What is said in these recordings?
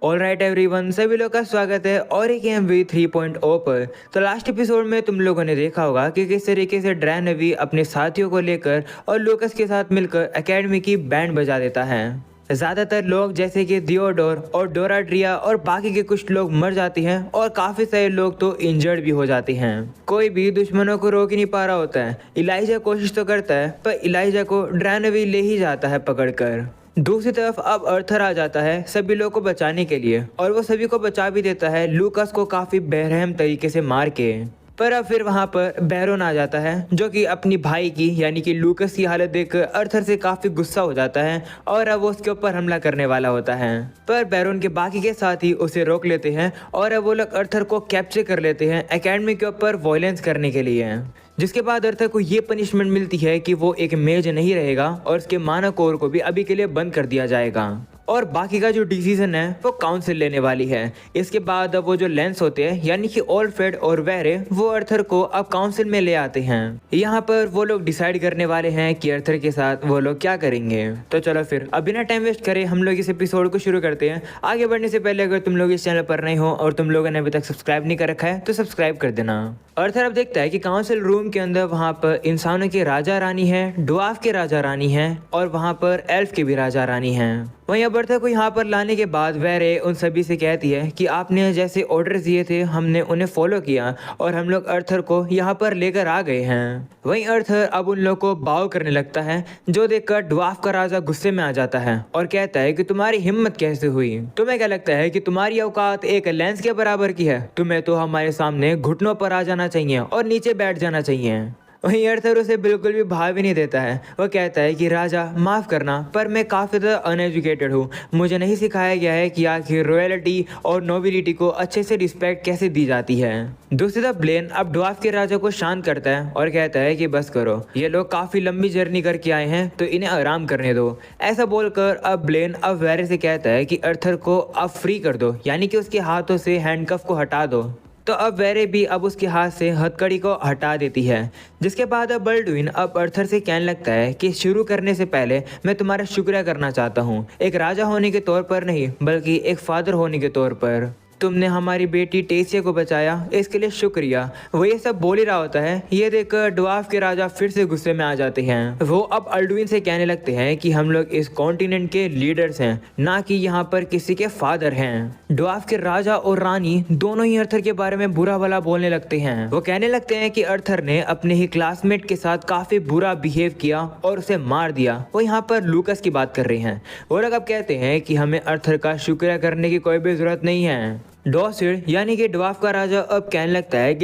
All right everyone, सभी लोग का स्वागत है और एक एमवी 3.0 पर। तो लास्ट एपिसोड में तुम लोगों ने देखा होगा कि किस तरीके से ड्रैनवी अपने साथियों को लेकर और लूकस के साथ मिलकर एकेडमी की बैंड बजा देता है। ज़्यादातर लोग जैसे कि दियोडोर और डोराड्रिया और बाकी के कुछ लोग मर जाते हैं और काफ़ी सारे लोग तो इंजर्ड भी हो जाते हैं। कोई भी दुश्मनों को रोक ही नहीं पा रहा होता है। इलाइजा कोशिश तो करता है पर इलाइजा को ड्रैनवी ले ही जाता है पकड़कर। दूसरी तरफ अब अर्थर आ जाता है सभी लोगों को बचाने के लिए और वो सभी को बचा भी देता है लूकस को काफ़ी बेरहम तरीके से मार के। पर अब फिर वहाँ पर बैरोन आ जाता है जो कि अपनी भाई की यानी कि लूकस की हालत देखकर अर्थर से काफ़ी गुस्सा हो जाता है और अब वो उसके ऊपर हमला करने वाला होता है। पर बैरोन के बाकी के साथी उसे रोक लेते हैं और अब वो लोग अर्थर को कैप्चर कर लेते हैं एकेडमी के ऊपर वायलेंस करने के लिए। जिसके बाद अर्थर को ये पनिशमेंट मिलती है कि वो एक मेज नहीं रहेगा और उसके माना कोर को भी अभी के लिए बंद कर दिया जाएगा और बाकी का जो डिसीजन है वो काउंसिल लेने वाली है। इसके बाद अब वो जो लेंस होते हैं यानी कि ऑलफ्रेड और वेरे वो अर्थर को अब काउंसिल में ले आते हैं। यहाँ पर वो लोग डिसाइड करने वाले हैं कि अर्थर के साथ वो लोग क्या करेंगे। तो चलो फिर अब बिना टाइम वेस्ट करे हम लोग इस एपिसोड को शुरू करते हैं। आगे बढ़ने से पहले अगर तुम लोग इस चैनल पर नए हो और तुम लोगों ने अभी तक सब्सक्राइब नहीं कर रखा है तो सब्सक्राइब कर देना। अर्थर अब देखता है कि काउंसिल रूम के अंदर वहाँ पर इंसानों के राजा रानी है, डुआफ के राजा रानी है और वहाँ पर एल्फ के भी राजा रानी हैं। वहीं अब अर्थर को यहाँ पर लाने के बाद वेरे उन सभी से कहती है कि आपने जैसे ऑर्डर्स दिए थे हमने उन्हें फॉलो किया और हम लोग अर्थर को यहाँ पर लेकर आ गए हैं। वहीं अर्थर अब उन लोगों को बाव करने लगता है जो देखकर डुआफ का राजा गुस्से में आ जाता है और कहता है कि तुम्हारी हिम्मत कैसे हुई, तुम्हें क्या लगता है कि तुम्हारी औकात एक लेंस के बराबर की है, तुम्हें तो हमारे सामने घुटनों पर आ जाना चाहिए और नीचे बैठ जाना चाहिए। वहीं अर्थर उसे बिल्कुल भी भाव ही नहीं देता है। वो कहता है कि राजा माफ़ करना पर मैं काफ़ी ज़्यादा अनएजुकेटेड हूँ, मुझे नहीं सिखाया गया है कि आखिर रॉयल्टी और नोबिलिटी को अच्छे से रिस्पेक्ट कैसे दी जाती है। दूसरी तरफ ब्लेन अब डवाफ के राजा को शांत करता है और कहता है कि बस करो, ये लोग काफ़ी लंबी जर्नी करके आए हैं तो इन्हें आराम करने दो। ऐसा बोलकर अब ब्लेन अब वेरे से कहता है कि अर्थर को अब फ्री कर दो यानी कि उसके हाथों से हैंडकफ को हटा दो। तो अब वेरे भी अब उसके हाथ से हथकड़ी को हटा देती है। जिसके बाद अब बल्डुइन अब अर्थर से कहने लगता है कि शुरू करने से पहले मैं तुम्हारा शुक्रिया करना चाहता हूँ, एक राजा होने के तौर पर नहीं बल्कि एक फादर होने के तौर पर। तुमने हमारी बेटी टेसिया को बचाया, इसके लिए शुक्रिया। वो ये सब बोल ही रहा होता है। ये देखकर डवाफ के राजा फिर से गुस्से में आ जाते हैं। वो अब अल्डुइन से कहने लगते हैं कि हम लोग इस कॉन्टिनेंट के लीडर्स हैं, ना कि यहाँ पर किसी के फादर हैं। डवाफ के राजा और रानी दोनों ही अर्थर के बारे में बुरा भला बोलने लगते हैं। वो कहने लगते हैं कि अर्थर ने अपने ही क्लासमेट के साथ काफी बुरा बिहेव किया और उसे मार दिया। वो यहाँ पर लूकस की बात कर रहे हैं। वो लोग अब कहते हैं कि हमें अर्थर का शुक्रिया करने की कोई भी जरूरत नहीं है। डॉसिड यानी कि डवाफ का राजा अब कहने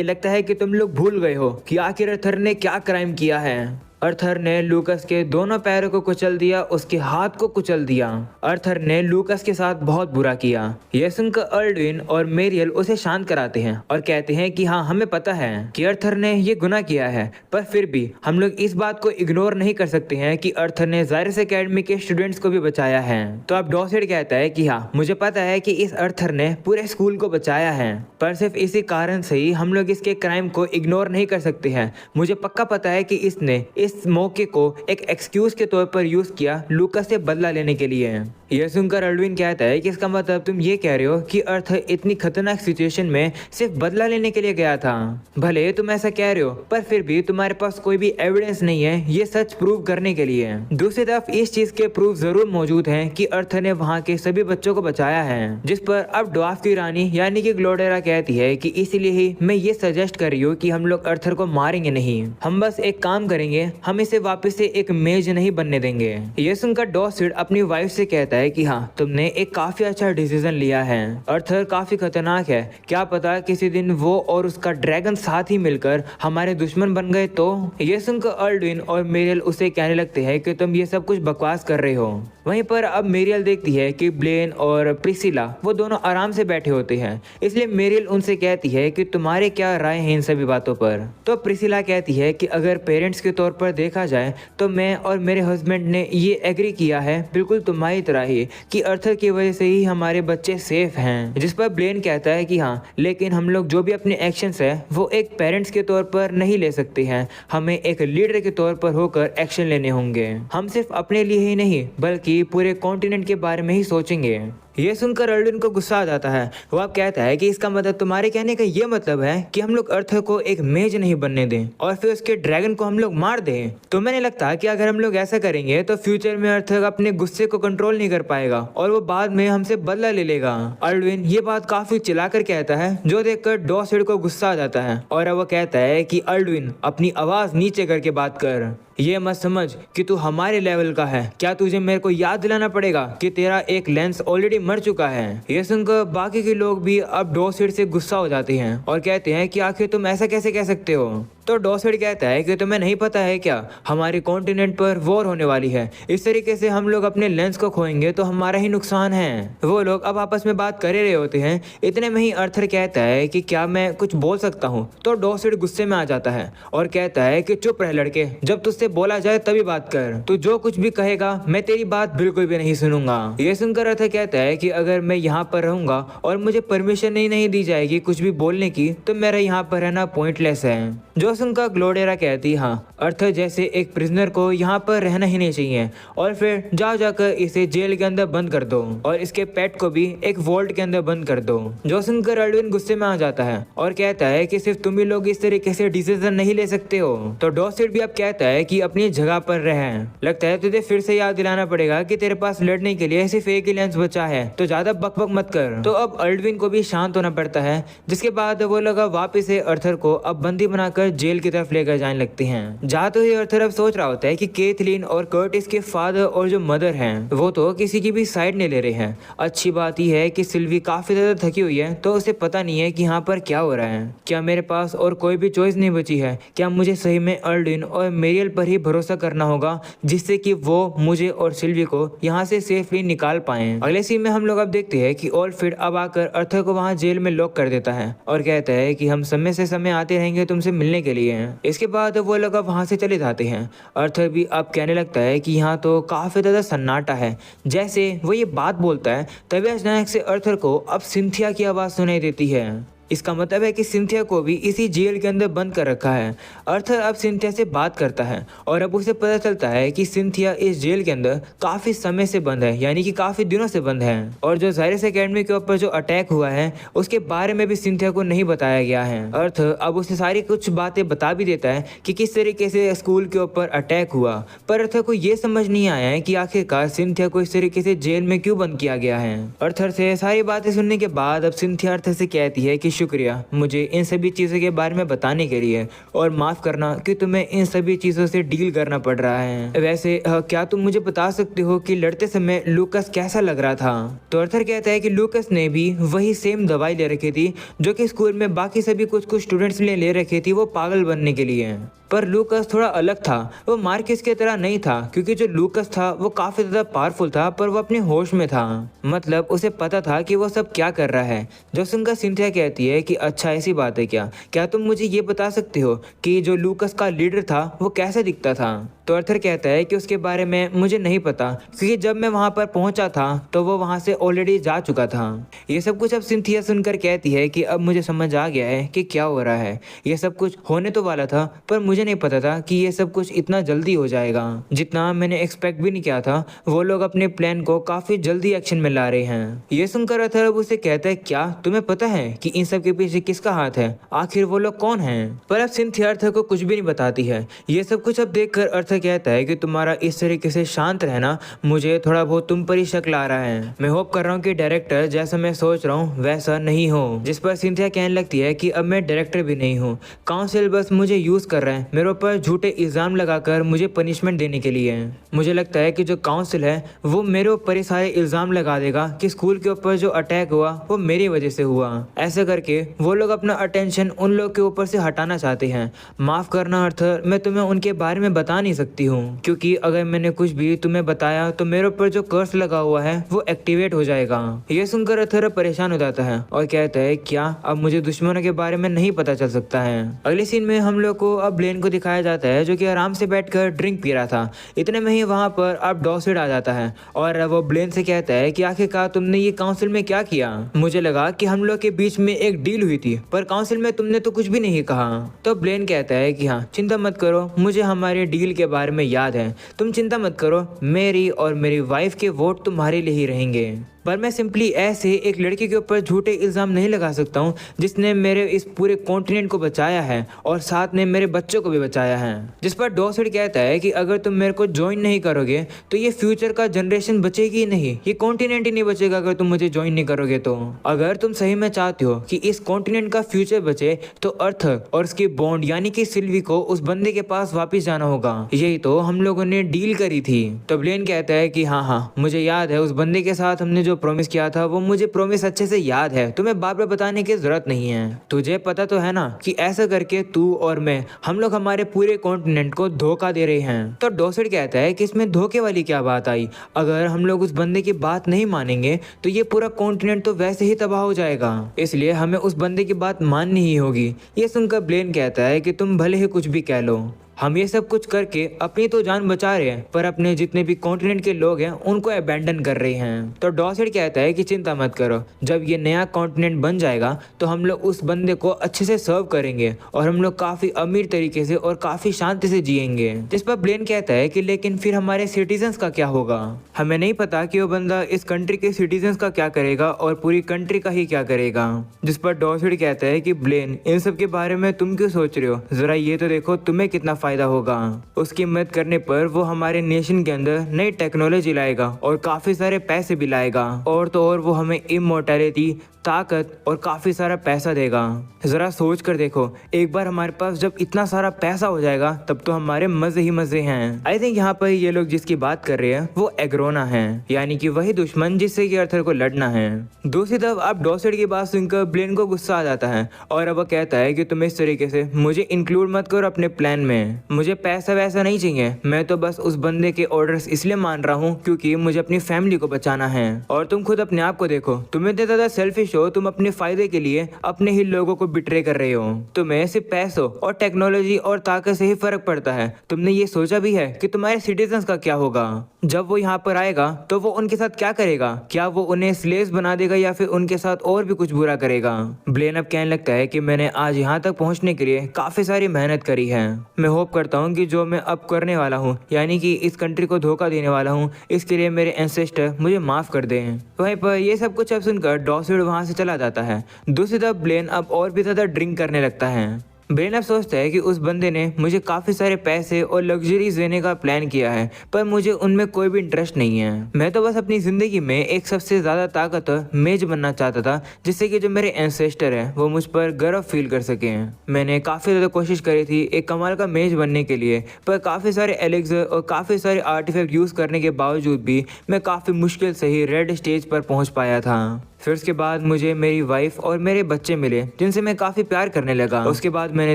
लगता है कि तुम लोग भूल गए हो कि आखिर अर्थर ने क्या क्राइम किया है। अर्थर ने लूकस के दोनों पैरों को कुचल दिया, उसके हाथ को कुचल दिया। अर्थर ने लूकस के साथ बहुत बुरा किया। यह सुनकर अल्डुइन और मेरियल उसे शांत कराते हैं और कहते हैं कि हाँ, हमें पता है कि अर्थर ने ये गुनाह किया है, पर फिर भी हम लोग इस बात को इग्नोर नहीं कर सकते हैं कि अर्थर ने जायरस एकेडमी के स्टूडेंट्स को भी बचाया है। तो अब डॉसिड कहता है कि हाँ, मुझे पता है कि इस अर्थर ने पूरे स्कूल को बचाया है, पर सिर्फ इसी कारण से ही हम लोग इसके क्राइम को इग्नोर नहीं कर सकते हैं। मुझे पक्का पता है कि इसने इस मौके को एक एक्सक्यूज के तौर पर यूज किया लूकस से बदला लेने के लिए। यह सुनकर अल्डुइन कहता है कि इसका मतलब तुम ये कह रहे हो कि अर्थर इतनी खतरनाक सिचुएशन में सिर्फ बदला लेने के लिए गया था। भले तुम ऐसा कह रहे हो पर फिर भी तुम्हारे पास कोई भी एविडेंस नहीं है ये सच प्रूव करने के लिए। दूसरी तरफ इस चीज के प्रूफ जरूर मौजूद हैं कि अर्थर ने वहाँ के सभी बच्चों को बचाया है। जिस पर अब डवाफ की रानी यानी कि ग्लोडेरा कहती है कि इसीलिए ही मैं ये सजेस्ट कर रही हूँ कि हम लोग अर्थर को मारेंगे नहीं, हम बस एक काम करेंगे, हम इसे वापस से एक मेज नहीं बनने देंगे। ये सुनकर डॉसिड अपनी वाइफ से कहता है कि हाँ, तुमने एक काफी अच्छा डिसीजन लिया है। अर्थर काफी खतरनाक है, क्या पता किसी दिन वो और उसका ड्रैगन साथ ही मिलकर हमारे दुश्मन बन गए तो। ये सुनकर अल्डुइन और मेरियल उसे कहने लगते हैं कि तुम ये सब कुछ बकवास कर रहे हो। वहीं पर अब मेरियल देखती है कि ब्लेन और प्रिसिला वो दोनों आराम से बैठे होते हैं, इसलिए मेरियल उनसे कहती है कि तुम्हारे क्या राय है इन सभी बातों पर। तो प्रिसिला कहती है कि अगर पेरेंट्स के तौर पर देखा जाए तो मैं और मेरे हस्बैंड ने ये एग्री किया है बिल्कुल तुम्हारी तरह ही कि अर्थर की वजह से ही हमारे बच्चे सेफ हैं। जिस पर ब्लेन कहता है कि हाँ, लेकिन हम लोग जो भी अपने एक्शंस है वो एक पेरेंट्स के तौर पर नहीं ले सकते हैं, हमें एक लीडर के तौर पर होकर एक्शन लेने होंगे। हम सिर्फ अपने लिए ही नहीं बल्कि पूरे कॉन्टिनेंट के बारे में ही सोचेंगे। ये सुनकर अर्जुन को गुस्सा आ जाता है। वो अब कहता है कि इसका मतलब तुम्हारे कहने का ये मतलब है कि हम लोग अर्थ को एक मेज नहीं बनने दें और फिर उसके ड्रैगन को हम लोग मार दें। तो मैंने लगता है कि अगर हम लोग ऐसा करेंगे तो फ्यूचर में अर्थ अपने गुस्से को कंट्रोल नहीं कर पाएगा और वो बाद में हमसे बदला ले लेगा। अर्जुन ये बात काफी चिल्लाकर कहता है, जो देखकर डॉसिड को गुस्सा आ जाता है और वो कहता है कि अर्जुन अपनी आवाज नीचे करके बात कर। ये मत समझ कि तू हमारे लेवल का है। क्या तुझे मेरे को याद दिलाना पड़ेगा कि तेरा एक लेंस ऑलरेडी मर चुका है। ये सुनकर बाकी के लोग भी अब डॉसिड से गुस्सा हो जाते हैं और कहते हैं कि आखिर तुम ऐसा कैसे कह सकते हो। तो डॉसिड कहता है कि तुम्हें नहीं पता है क्या, हमारे कॉन्टिनेंट पर वॉर होने वाली है। इस तरीके से हम लोग अपने लेंस को खोएंगे तो हमारा ही नुकसान है। वो लोग अब आपस में बात कर रहे होते हैं। इतने में ही अर्थर कहता है कि क्या मैं कुछ बोल सकता हूँ। तो डॉसिड गुस्से में आ जाता है और कहता है कि चुप रह लड़के, जब तुझसे बोला जाए तभी बात कर। तू जो कुछ भी कहेगा मैं तेरी बात बिल्कुल भी नहीं सुनूंगा। ये सुनकर अर्थर कहता है कि अगर मैं यहाँ पर रहूंगा और मुझे परमिशन ही नहीं दी जाएगी कुछ भी बोलने की तो मेरा यहाँ पर रहना पॉइंटलेस है। जो सुनकर ग्लोडेरा कहती, हाँ अर्थर जैसे एक प्रिजनर को यहाँ पर रहना ही नहीं चाहिए और फिर जाकर इसे जेल के अंदर बंद कर दो और इसके पेट को भी एक वॉल्ट के अंदर बंद कर दो। जो सुनकर अर्जुन गुस्से में आ जाता है और कहता है कि सिर्फ तुम ही लोग इस तरीके से डिसीजन नहीं ले सकते हो। तो डॉसिड भी अब कहता है कि अपनी जगह पर रहे। लगता है तुझे फिर से याद दिलाना पड़ेगा कि तेरे पास लड़ने के लिए सिर्फ एक ही लेंस बचा है, तो ज्यादा बकबक मत कर। तो अब अर्जुन को भी शांत होना पड़ता है, जिसके बाद वो लोग वापिस से अर्थर को अब बंदी बनाकर जेल की तरफ लेकर जाने लगते हैं। जाते ही अर्थर अब सोच रहा होता है कि केथलीन और कर्टिस के फादर और जो मदर हैं वो तो किसी की भी साइड नहीं ले रहे हैं। अच्छी बात यह है कि सिल्वी काफी ज्यादा थकी हुई है, तो उसे पता नहीं है कि यहाँ पर क्या हो रहा है। क्या मेरे पास और कोई भी चॉइस नहीं बची है? क्या मुझे सही में अर्जुन और मेरियल पर ही भरोसा करना होगा जिससे कि वो मुझे और सिल्वी को यहाँ से सेफली निकाल पाए। अगले सीन में हम लोग अब देखते हैं कि ओलफिड अब आकर अर्थर को वहाँ जेल में लॉक कर देता है और कहता है कि हम समय से समय आते रहेंगे तुमसे मिलने के लिए। इसके बाद वो लोग अब वहाँ से चले जाते हैं। अर्थर भी अब कहने लगता है कि यहाँ तो काफी ज्यादा सन्नाटा है। जैसे वो ये बात बोलता है तभी अचानक से अर्थर को अब सिंथिया की आवाज सुनाई देती है। इसका मतलब है कि सिंथिया को भी इसी जेल के अंदर बंद कर रखा है। अर्थर अब सिंथिया से बात करता है और अब उसे पता चलता है कि सिंथिया इस जेल के अंदर काफी समय से बंद है, यानी कि काफी दिनों से बंद है। और जो जायरस एकेडमी के ऊपर जो अटैक हुआ है उसके बारे में भी सिंथिया को नहीं बताया गया है। अर्थर अब उसे सारी कुछ बातें बता भी देता है कि किस तरीके से स्कूल के ऊपर अटैक हुआ, पर अर्थर को ये समझ नहीं आया है कि आखिरकार सिंथिया को इस तरीके से जेल में क्यों बंद किया गया है। अर्थर से सारी बातें सुनने के बाद अब सिंथिया अर्थर से कहती है कि शुक्रिया मुझे इन सभी चीज़ों के बारे में बताने के लिए, और माफ़ करना कि तुम्हें इन सभी चीज़ों से डील करना पड़ रहा है। वैसे क्या तुम मुझे बता सकते हो कि लड़ते समय लूकस कैसा लग रहा था? तो अर्थर कहता है कि लूकस ने भी वही सेम दवाई ले रखी थी जो कि स्कूल में बाकी सभी कुछ स्टूडेंट्स ने ले रखी थी, वो पागल बनने के लिए। पर लूकस थोड़ा अलग था, वो मार्कस की तरह नहीं था, क्योंकि जो लूकस था वो काफी ज्यादा पावरफुल था पर वो अपने होश में था, मतलब उसे पता था कि वो सब क्या कर रहा है। जो सुनकर सिंथिया कहती है कि अच्छा ऐसी बात है क्या तुम मुझे ये बता सकते हो कि जो लूकस का लीडर था वो कैसे दिखता था? तो अर्थर कहता है कि उसके बारे में मुझे नहीं पता, क्योंकि जब मैं वहां पर पहुंचा था तो वो वहां से ऑलरेडी जा चुका था। ये सब कुछ अब सिंथिया सुनकर कहती है कि अब मुझे समझ आ गया है कि क्या हो रहा है। ये सब कुछ होने तो वाला था पर मुझे नहीं पता था कि ये सब कुछ इतना जल्दी हो जाएगा, जितना मैंने एक्सपेक्ट भी नहीं किया था। वो लोग अपने प्लान को काफी जल्दी एक्शन में ला रहे हैं। ये सुनकर अर्थर अब उसे कहता है क्या तुम्हें पता है कि इन सब के पीछे किसका हाथ है? आखिर वो लोग कौन हैं? पर अब सिंथिया अर्थर को कुछ भी नहीं बताती है। ये सब कुछ अब देखकर अर्थर कहता है कि तुम्हारा इस तरीके से शांत रहना मुझे थोड़ा बहुत तुम पर ही शक ला रहा है। मैं होप कर रहा हूँ कि डायरेक्टर जैसा मैं सोच रहा हूँ वैसा नहीं हो। जिस पर सिंथिया कहने लगती है कि अब मैं डायरेक्टर भी नहीं हूँ, काउंसिल बस मुझे यूज कर रहा है मेरे ऊपर झूठे इल्जाम लगाकर मुझे पनिशमेंट देने के लिए। मुझे लगता है कि जो काउंसिल है वो मेरे ऊपर ही सारे इल्जाम लगा देगा कि स्कूल के ऊपर जो अटैक हुआ वो मेरी वजह से हुआ। ऐसा करके वो लोग अपना अटेंशन उन लोग के ऊपर से हटाना चाहते हैं। माफ करना अर्थर, मैं तुम्हें उनके बारे में बता नहीं सकती हूँ, क्योंकि अगर मैंने कुछ भी तुम्हें बताया तो मेरे ऊपर जो कर्स लगा हुआ है वो एक्टिवेट हो जाएगा। ये सुनकर अर्थर परेशान हो जाता है और कहता है क्या अब मुझे दुश्मनों के बारे में नहीं पता चल सकता है? अगले सीन में हम लोग को अब ब्लेन को दिखाया जाता है जो कि आराम से बैठकर ड्रिंक पी रहा था। इतने में ही वहां पर अब डॉसिड आ जाता है और वो ब्लेन से कहता है कि आखिरकार तुमने ये काउंसिल में क्या किया? मुझे लगा कि हम लोग के बीच में एक डील हुई थी, पर काउंसिल में तुमने तो कुछ भी नहीं कहा। तो ब्लेन कहता है कि हाँ चिंता मत करो, मुझे हमारे डील के बारे में याद है, तुम चिंता मत करो, मेरी और मेरी वाइफ के वोट तुम्हारे लिए ही रहेंगे। पर मैं सिंपली ऐसे एक लड़के के ऊपर झूठे इल्ज़ाम नहीं लगा सकता हूँ जिसने मेरे इस पूरे कॉन्टिनेंट को बचाया है और साथ में मेरे बच्चों को भी बचाया है। जिस पर डॉसेड कहता है कि अगर तुम मेरे को ज्वाइन नहीं करोगे तो ये फ्यूचर का जनरेशन बचेगी ही नहीं, ये कॉन्टिनेंट ही नहीं बचेगा अगर तुम मुझे ज्वाइन नहीं करोगे। तो अगर तुम सही में चाहते हो कि इस कॉन्टिनेंट का फ्यूचर बचे तो अर्थ और उसकी बॉन्ड यानी कि सिल्वी को उस बंदे के पास वापस जाना होगा। यही तो हम लोगों ने डील करी थी। तो ब्लेन कहता है कि हाँ मुझे याद है, उस बंदे के साथ हमने जो प्रॉमिस किया था वो मुझे प्रॉमिस अच्छे से याद है, तुम्हें बार बार बताने की जरूरत नहीं है। तुझे पता तो है ना कि ऐसा करके तू और मैं हम लोग हमारे पूरे कॉन्टिनेंट को धोखा दे रहे हैं। तो डॉसेड कहता है कि इसमें धोखे वाली क्या बात आई, अगर हम लोग उस बंदे की बात नहीं मानेंगे तो ये पूरा कॉन्टिनेंट तो वैसे ही तबाह हो जाएगा, इसलिए हमें उस बंदे की बात माननी ही होगी। ये सुनकर ब्लेन कहता है कि तुम भले ही कुछ भी कह लो, हम ये सब कुछ करके अपनी तो जान बचा रहे हैं पर अपने जितने भी कॉन्टिनेंट के लोग हैं उनको अबैंडन कर रहे हैं। तो डॉसेड कहता है कि चिंता मत करो, जब ये नया कॉन्टिनेंट बन जाएगा तो हम लोग उस बंदे को अच्छे से सर्व करेंगे और हम लोग काफी अमीर तरीके से और काफी शांति से जिएंगे। जिस पर ब्लेन कहता है कि लेकिन फिर हमारे सिटीजन्स का क्या होगा, हमें नहीं पता कि वो बंदा इस कंट्री के सिटीजन्स का क्या करेगा और पूरी कंट्री का ही क्या करेगा। जिस पर डॉसेड कहता है कि ब्लेन इन सब के बारे में तुम क्यों सोच रहे हो, जरा ये तो देखो तुम्हें कितना फायदा होगा। उसकी मदद करने पर वो हमारे नेशन के अंदर नई टेक्नोलॉजी लाएगा और काफी सारे पैसे भी लाएगा और तो और वो हमें इमोर्टैलिटी, ताकत और काफी सारा पैसा देगा। जरा सोच कर देखो, एक बार हमारे पास जब इतना सारा पैसा हो जाएगा तब तो हमारे मजे ही मजे हैं। आई थिंक यहाँ पर ये लोग जिसकी बात कर रहे हैं वो एग्रोना है, यानी कि वही दुश्मन जिससे कि अर्थर को लड़ना है। दूसरी तरफ अब डॉसेड की बात सुनकर ब्लेन को गुस्सा आ जाता है और अब वो कहता है कि तुम इस तरीके से मुझे इंक्लूड मत करो अपने प्लान में, मुझे पैसा वैसा नहीं चाहिए, मैं तो बस उस बंदे के ऑर्डर्स इसलिए मान रहा हूँ क्योंकि मुझे अपनी फैमिली को बचाना है। और तुम खुद अपने आप को देखो, तुम इतने ज्यादा सेल्फिश हो, तुम अपने फायदे के लिए अपने ही लोगों को बिट्रे कर रहे हो। तुम्हें सिर्फ पैसों और टेक्नोलॉजी और ताकत से ही फर्क पड़ता है। तुमने ये सोचा भी है कि तुम्हारे सिटीजन्स का क्या होगा, जब वो यहाँ पर आएगा तो वो उनके साथ क्या करेगा, क्या वो उन्हें स्लेव्स बना देगा या फिर उनके साथ और भी कुछ बुरा करेगा। ब्लेन अब कहने लगता है कि मैंने आज यहाँ तक पहुँचने के लिए काफी सारी मेहनत करी है, मैं होप करता हूँ कि जो मैं अब करने वाला हूँ यानी कि इस कंट्री को धोखा देने वाला हूँ, इसके लिए मेरे एंसेस्टर मुझे माफ कर दें। वहीं पर ये सब कुछ अब सुनकर डॉसेड वहां से चला जाता है। दूसरी तरफ ब्लेन अब और भी ज्यादा ड्रिंक करने लगता है। ब्लेन अब सोचता है कि उस बंदे ने मुझे काफी सारे पैसे और लग्जरीज देने का प्लान किया है पर मुझे उनमें कोई भी इंटरेस्ट नहीं है। मैं तो बस अपनी जिंदगी में एक सबसे ज्यादा ताकतवर मेज बनना चाहता था जिससे कि जो मेरे एंसेस्टर हैं वो मुझ पर गर्व फील कर सके। मैंने काफी ज्यादा कोशिश करी थी एक कमाल का मेज बनने के लिए, पर काफी सारे एलेक्सर और काफी सारे आर्टिफैक्ट यूज करने के बावजूद भी मैं काफी मुश्किल से ही रेड स्टेज पर पहुंच पाया था। फिर उसके बाद मुझे मेरी वाइफ और मेरे बच्चे मिले जिनसे मैं काफी प्यार करने लगा। उसके बाद मैंने